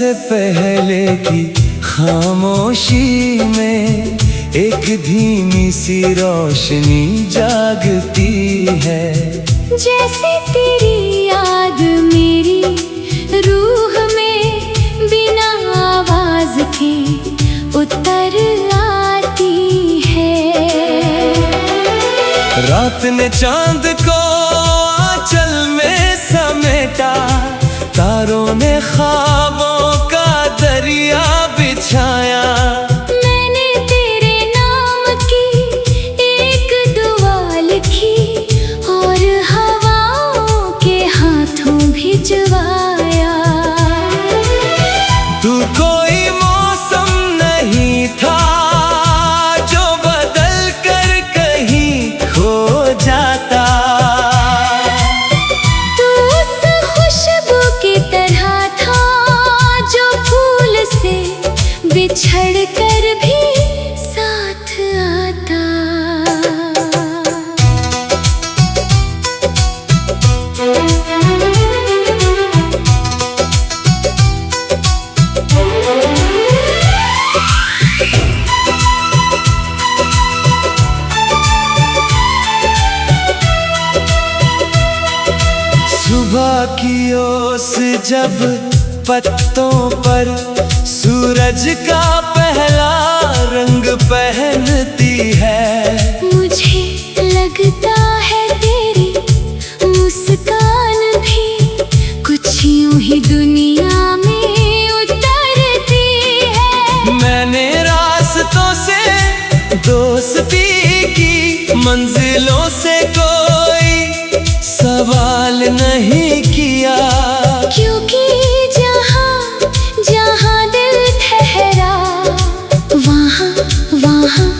से पहले की खामोशी में एक धीमी सी रोशनी जागती है। जैसे तेरी याद मेरी रूह में बिना आवाज के उतर आती है। रात ने चांद को आंचल में समेटा, तारों ने ख्वाबों का दरिया बिछाया। मैंने तेरे नाम की एक दुआ लिखी और हवाओं के हाथों भिजवाया। तू कोई मौसम नहीं था जो बदल कर कहीं खो जाता। तू उस खुशबू की तरह था जो फूल से बिछड़ कर भी साथ आता। सुबह की ओस जब पत्तों पर सूरज का पहला रंग पहनती है। मुझे लगता है तेरी मुस्कान भी कुछ यूं ही दुनिया में उतरती है। मैंने रास्तों से दोस्ती की, मंजिलों से कोई सवाल नहीं किया। क्योंकि जहाँ जहाँ दिल ठहरा वहाँ वहाँ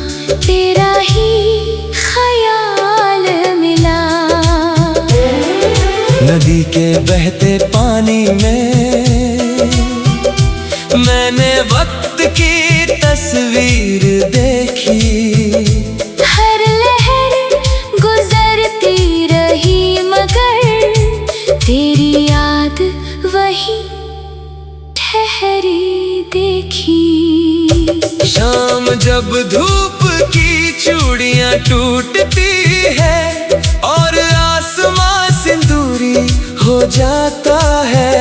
तेरा ही ख्याल मिला। नदी के बहते पानी में मैंने वक्त की तस्वीर देखी। हर लहर गुजरती रही मगर तेरी याद वही ठहरी देखी। शाम जब धूप की चूड़ियां टूटती है और आसमां सिंदूरी हो जाता है।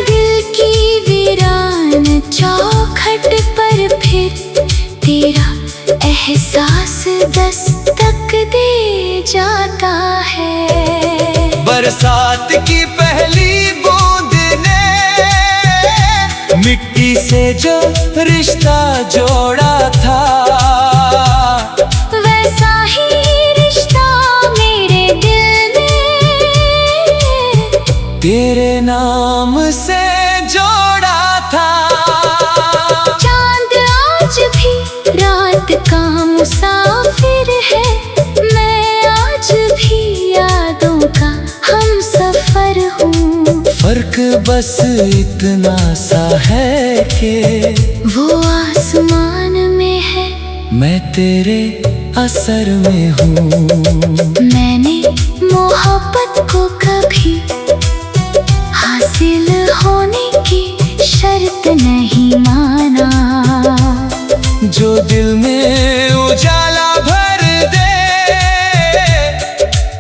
दिल की वीरान चौखट पर फिर तेरा एहसास दस्तक दे जाता है। बरसात की पहली बूंद ने मिट्टी से जो रिश्ता जोड़ा था, वैसा ही रिश्ता मेरे दिल में तेरे नाम से जोड़ा था। चांद आज भी रात का मुसाफिर है। मैं आज भी यादों का हम सफर हूँ। फर्क बस इतना सा है कि वो आसमान में है, मैं तेरे असर में हूँ। मैंने मोहब्बत को कभी हासिल होने की शर्त नहीं माना। जो दिल में उजाला भर दे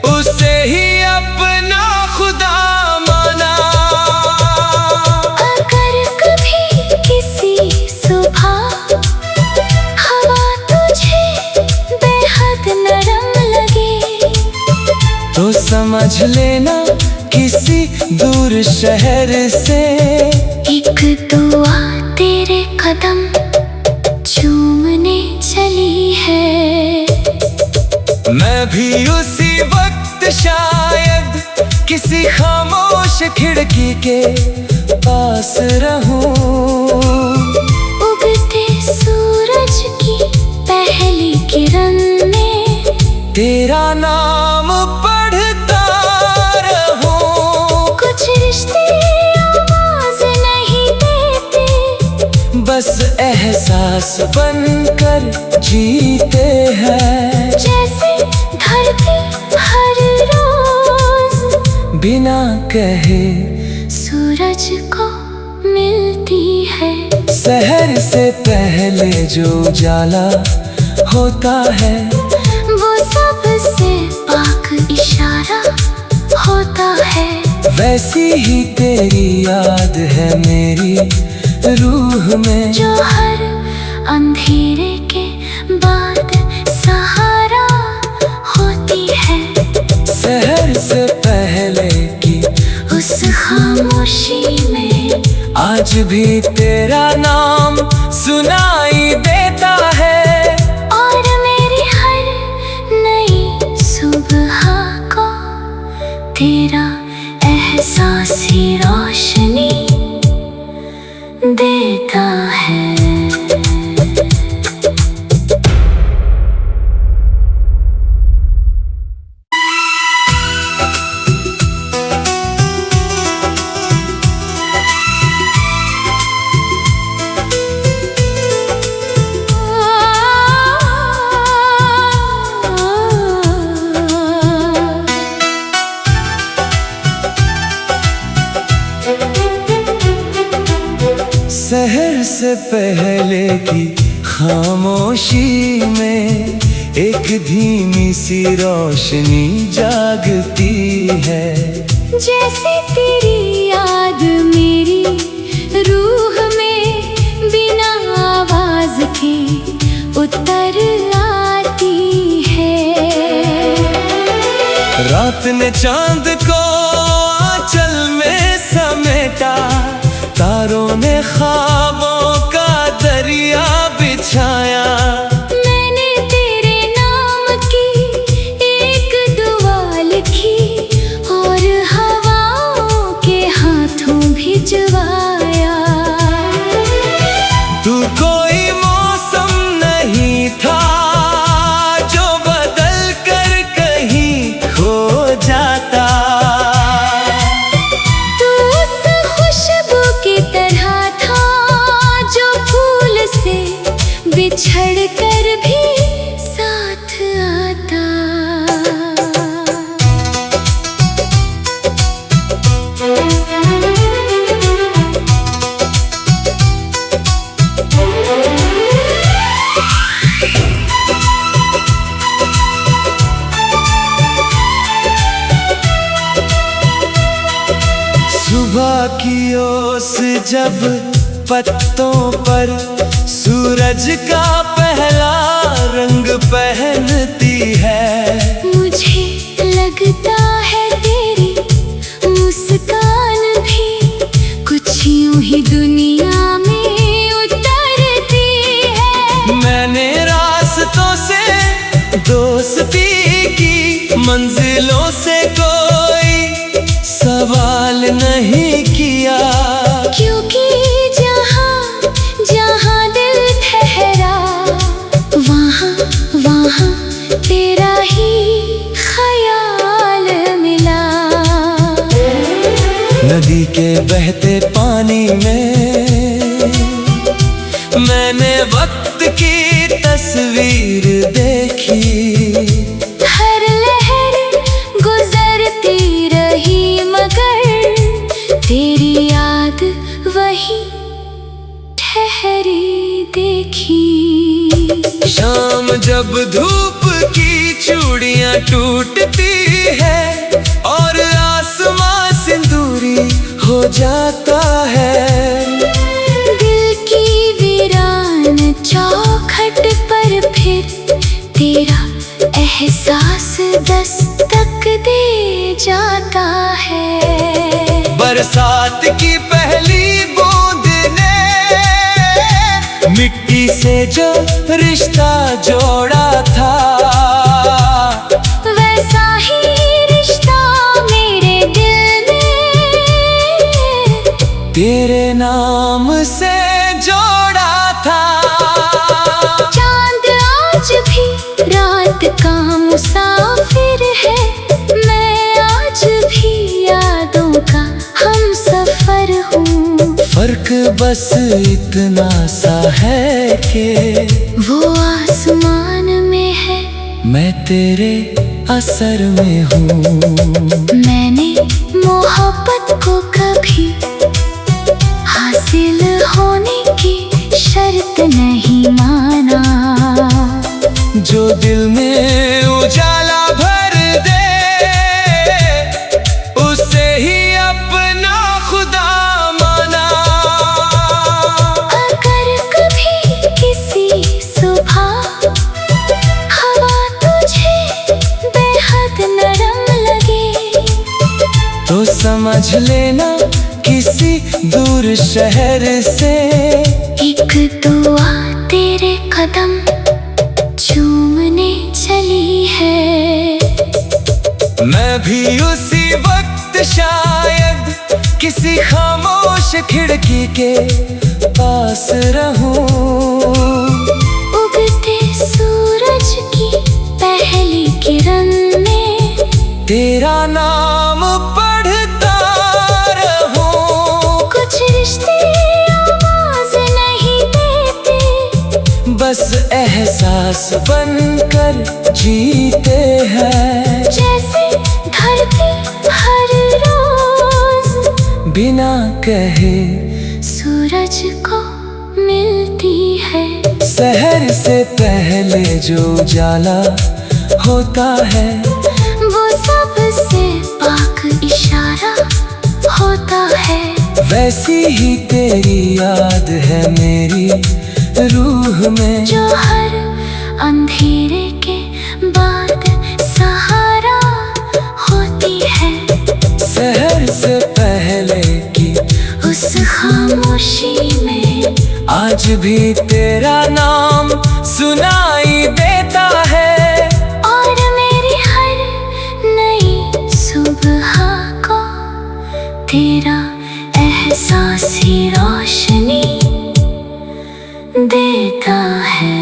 उसे ही अपना खुदा माना। अगर कभी किसी सुबह हवा तुझे बेहद नरम लगे तो समझ लेना किसी दूर शहर से एक दुआ तेरे कदम चूमने चली है। मैं भी उसी वक्त शायद किसी खामोश खिड़की के पास रहूं। उगते सूरज की पहली किरण में तेरा नाम पढ़ता रहूं। कुछ रिश्ते आवाज नहीं देते, बस एहसास बनकर जीते हैं। जैसे धरती हर रोज बिना कहे सूरज को मिल शहर से पहले जो उजाला होता है वो सबसे पाक इशारा होता है। वैसी ही तेरी याद है मेरी रूह में, जो हर अंधेरे के बाद सहारा होती है। शहर से पहले की उस खामोशी में आज भी तेरा नाम सुनाई देता है। और मेरी हर नई सुबह को तेरा एहसास ही रोशनी देता है। शहर से पहले की खामोशी में एक धीमी सी रोशनी जागती है। जैसे तेरी याद मेरी रूह में बिना आवाज के उतर आती है। रात ने चांद को आंचल में समेटा, तारों ने ख्वाबों का दरिया बिछाया। मैंने तेरे नाम की एक दुआ लिखी और हवाओं के हाथों भिजवाया। तू कोई मौसम नहीं था जो बदल कर कहीं खो जाता। तू उस खुशबू की तरह था जो फूल से बिछड़ कर भी साथ आता। सुबह की ओस जब पत्तों पर सूरज का पहला रंग पहनती है। मुझे लगता है तेरी मुस्कान भी कुछ यूं ही दुनिया में उतरती है। मैंने रास्तों से दोस्ती की, मंजिलों से कोई सवाल नहीं किया। क्योंकि जहाँ जहाँ दिल ठहरा वहाँ वहाँ तेरा ही ख्याल मिला। नदी के बहते पानी में मैंने वक्त की तस्वीर देखी। हर लहर गुजरती रही मगर तेरी याद वही ठहरी देखी। शाम जब धूप की चूड़ियां टूटती है और आसमां सिंदूरी हो जाता है। दिल की वीरान चौखट पर फिर तेरा एहसास दस्तक दे जाता है। बरसात की पहली बूंद ने मिट्टी से जो रिश्ता जोड़ा था, वैसा ही रिश्ता मेरे दिल में तेरे नाम से जोड़ा था। चांद आज भी रात का मुसाफिर है। मैं आज भी यादों का हम सफर हूँ। फर्क बस इतना सा है कि वो आसमान में है, मैं तेरे असर में हूँ। मैंने मोहब्बत को कभी हासिल दिल होने की शर्त नहीं माना। जो दिल में उजाला भर दे उसे ही अपना खुदा माना। अगर कभी किसी सुबह हवा तुझे बेहद नरम लगे तो समझ लेना किसी दूर शहर से एक दुआ तेरे कदम चूमने चली है। मैं भी उसी वक्त शायद किसी खामोश खिड़की के पास रहूं। उगते सूरज की पहली किरण में तेरा नाम पढ़ता रहूं। कुछ रिश्ते आवाज नहीं देते, बस एहसास बनकर जीते हैं। जैसे धरती हर रोज बिना कहे सूरज को मिलती है। शहर से पहले जो उजाला होता है वो सबसे पाक इशारा होता है। वैसी ही तेरी याद है मेरी रूह में, जो हर अंधेरे के बाद सहारा होती है। शहर से पहले की उस खामोशी में आज भी तेरा नाम सुनाई देता है। और मेरी हर नई सुबह को तेरा एहसास ही रोशनी देता है।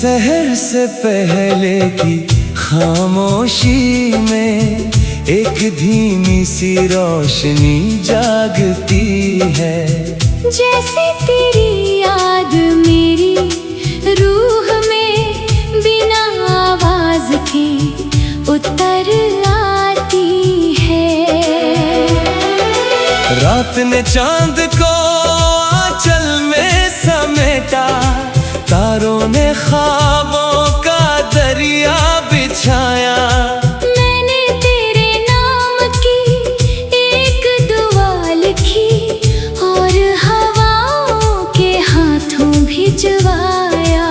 शहर से पहले की खामोशी में एक धीमी सी रोशनी जागती है। जैसे तेरी याद मेरी रूह में बिना आवाज के उतर आती है। रात ने चांद को आंचल में समेटा, तारों ने ख्वाबों का दरिया बिछाया। मैंने तेरे नाम की एक दुआ लिखी और हवाओं के हाथों भिजवाया।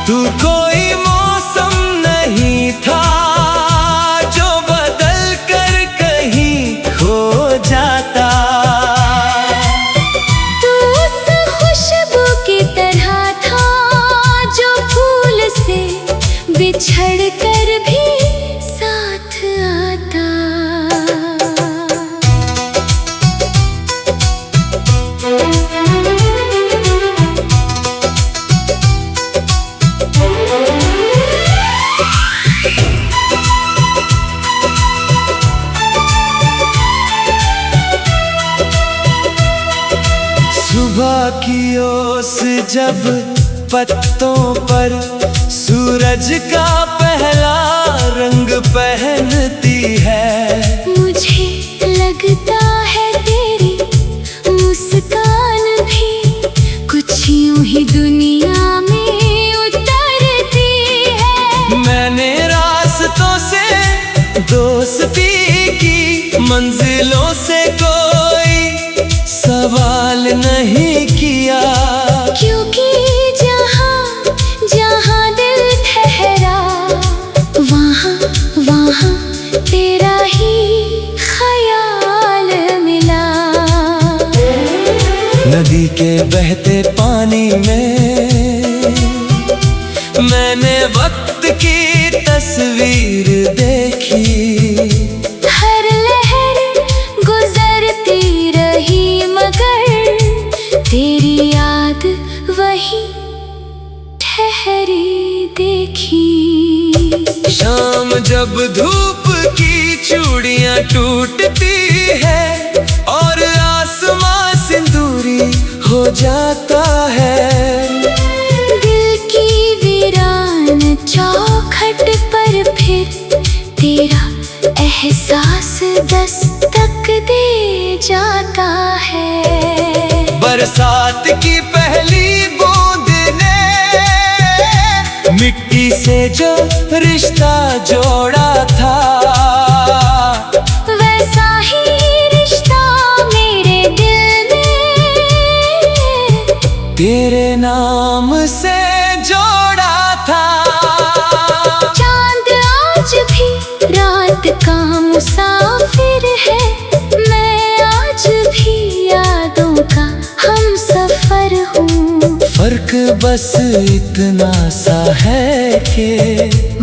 तू कोई मौसम नहीं था जो बदल कर कहीं खो जाता। तू उस खुशबू की तरह था जो फूल से बिछड़ कर भी साथ आता। सुबह की ओस जब पत्तों पर सूरज का पहला रंग पहनती है। मुझे लगता है तेरी मुस्कान भी कुछ यूं ही दुनिया में उतरती है। मैंने रास्तों से दोस्ती की, मंजिलों से कोई सवाल नहीं किया। क्योंकि जहाँ जहाँ दिल ठहरा वहाँ वहाँ तेरा ही ख्याल मिला। नदी के बहते पानी में मैंने वक्त की तस्वीर देखी। हर लहर गुजरती रही मगर तेरी जब धूप की चूड़ियां टूटती है और आसमां सिंदूरी हो जाता है। दिल की वीरान चौखट पर फिर तेरा एहसास दस्तक दे जाता है। बरसात की पहली बूंद ने मिट्टी से जो रिश्ता जोड़ा था, वैसा ही रिश्ता मेरे दिल में तेरे नाम से जोड़ा था। चांद आज भी रात का मुसाफिर है, मैं आज भी यादों का हमसफर हूँ। फर्क बस इतना सा है कि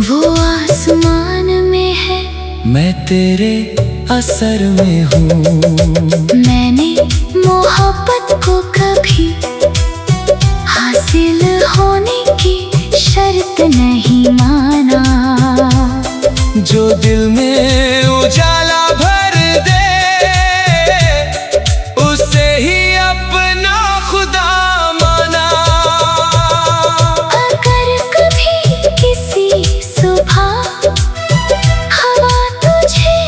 वो आसमान में है, मैं तेरे असर में हूँ। मैंने मोहब्बत को कभी हासिल होने की शर्त नहीं माना। जो दिल में उजाला भर दे उसे ही अपना खुदा माना। अगर कभी किसी सुबह हवा तुझे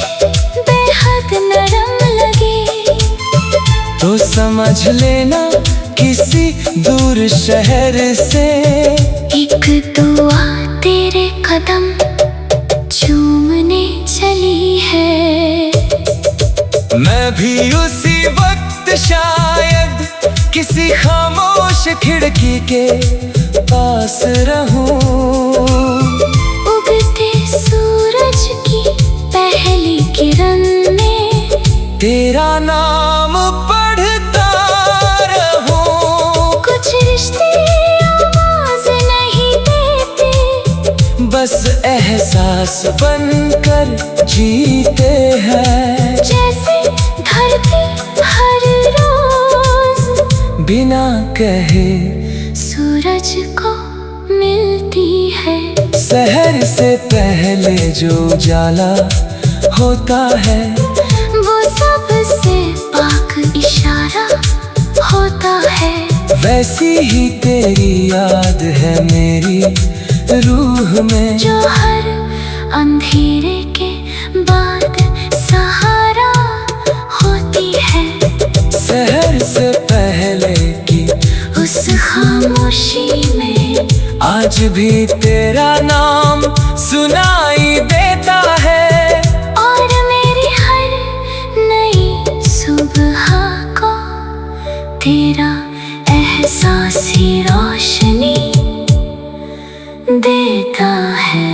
बेहद नरम लगे, तो समझ लेना किसी दूर शहर से एक दुआ तेरे कदम चूमने चली है। मैं भी उसी वक्त शायद किसी खामोश खिड़की के पास रहूं। उगते सूरज की पहली किरण में तेरा नाम पढ़ता रहूं। कुछ रिश्ते आवाज नहीं देते, बस एहसास बनकर जीते हैं। जैसे धरती हर रोज बिना कहे सूरज को मिलती है। शहर से पहले जो उजाला होता है, वो सबसे पाक इशारा होता है। वैसी ही तेरी याद है मेरी रूह में, जो हर अंधेरे के बाद सहारा होती है। शहर से पहले की उस खामोशी में आज भी तेरा नाम सुनाई देता है। और मेरी हर नई सुबह को तेरा एहसास ही रोशनी देता है।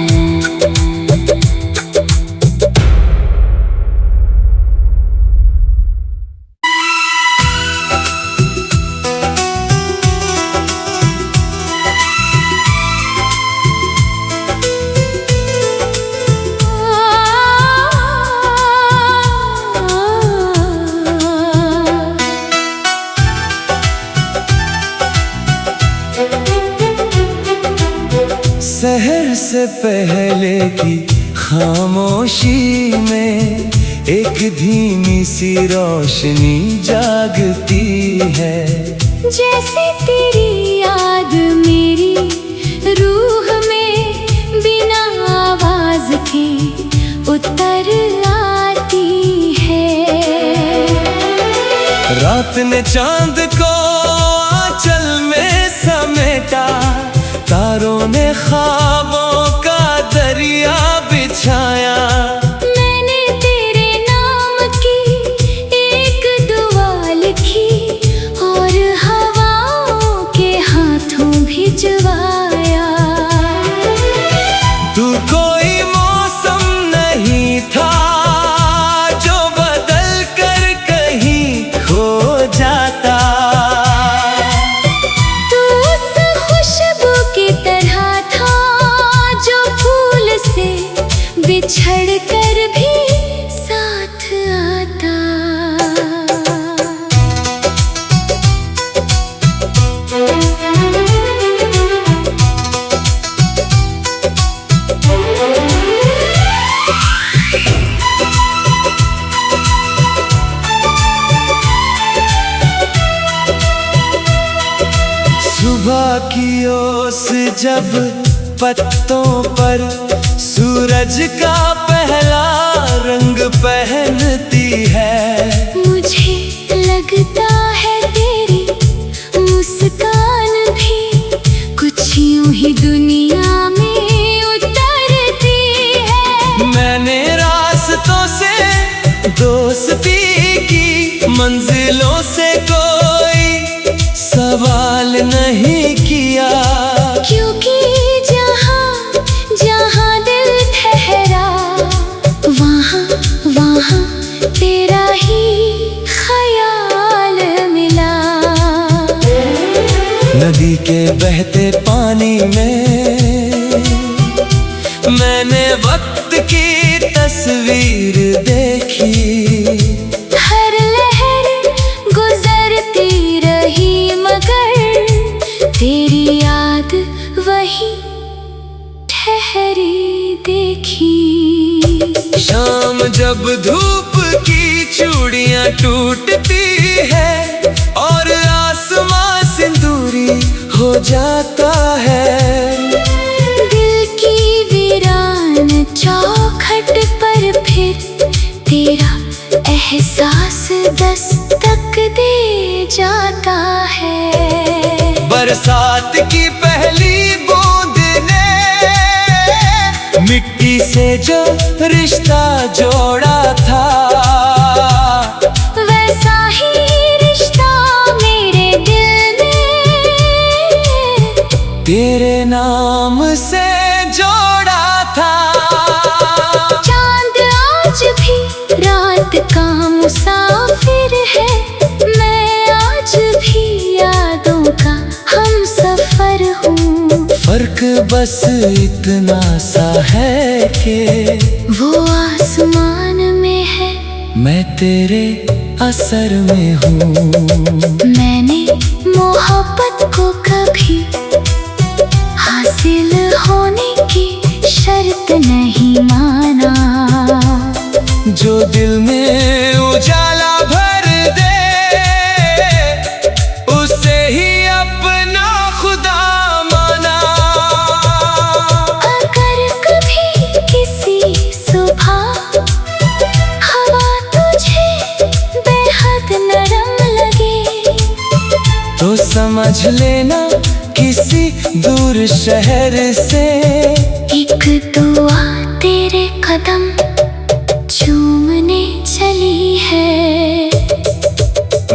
शहर से पहले की खामोशी में एक धीमी सी रोशनी जागती है। जैसे तेरी याद मेरी रूह में बिना आवाज के उतर आती है। रात ने चांद को आंचल में समेटा, तारों ने ख्वाबों का दरिया बिछाया। मैंने तेरे नाम की एक दुआ लिखी और हवाओं के हाथों भिजवाया। तू कोई मौसम नहीं था जो बदल कर कहीं खो जाता। तू उस खुशबू की तरह था जो फूल से बिछड़ कर भी साथ आता। जब पत्तों पर सूरज का पहला रंग पहनती है, मुझे लगता है तेरी मुस्कान भी कुछ यूं ही दुनिया में उतरती है। मैंने रास्तों से दोस्ती की, मंजिलों से कोई सवाल नहीं किया, क्योंकि जहाँ जहाँ दिल ठहरा वहाँ वहाँ तेरा ही ख्याल मिला। नदी के बहते पानी में मैंने वक्त की तस्वीर देखी, हर लहर गुजरती रही मगर तेरी याद वही ठहरी देखी। शाम जब धूप की चूड़ियां टूटती है और आसमां सिंदूरी हो जाता है, दिल की वीरान चौखट पर फिर तेरा एहसास दस्तक दे जाता है। बरसात की पहली बूंद ने मिट्टी से जो रिश्ता जोड़ा था, वैसा ही रिश्ता मेरे दिल में तेरे नाम से जोड़ा था। चांद आज भी रात का मुसाफिर है, मैं आज भी यादों का हमसफर हूँ। फर्क बस इतना सा है कि वो आसमान में है, मैं तेरे असर में हूँ। मैंने मोहब्बत को कभी हासिल होने की शर्त नहीं माना, जो दिल में उजाला भर दे उसे ही अपना खुदा माना। अगर कभी किसी सुबह हवा तुझे बेहद नरम लगे, तो समझ लेना किसी दूर शहर से एक दुआ तेरे कदम चूमने चली है।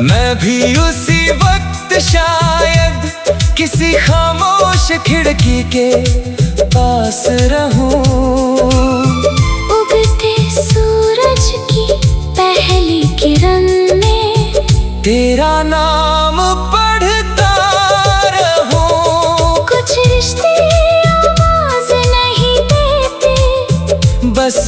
मैं भी उसी वक्त शायद किसी खामोश खिड़की के पास रहूं, उगते सूरज की पहली किरण में तेरा नाम पढ़ता रहूं। कुछ रिश्ते आवाज नहीं देते, बस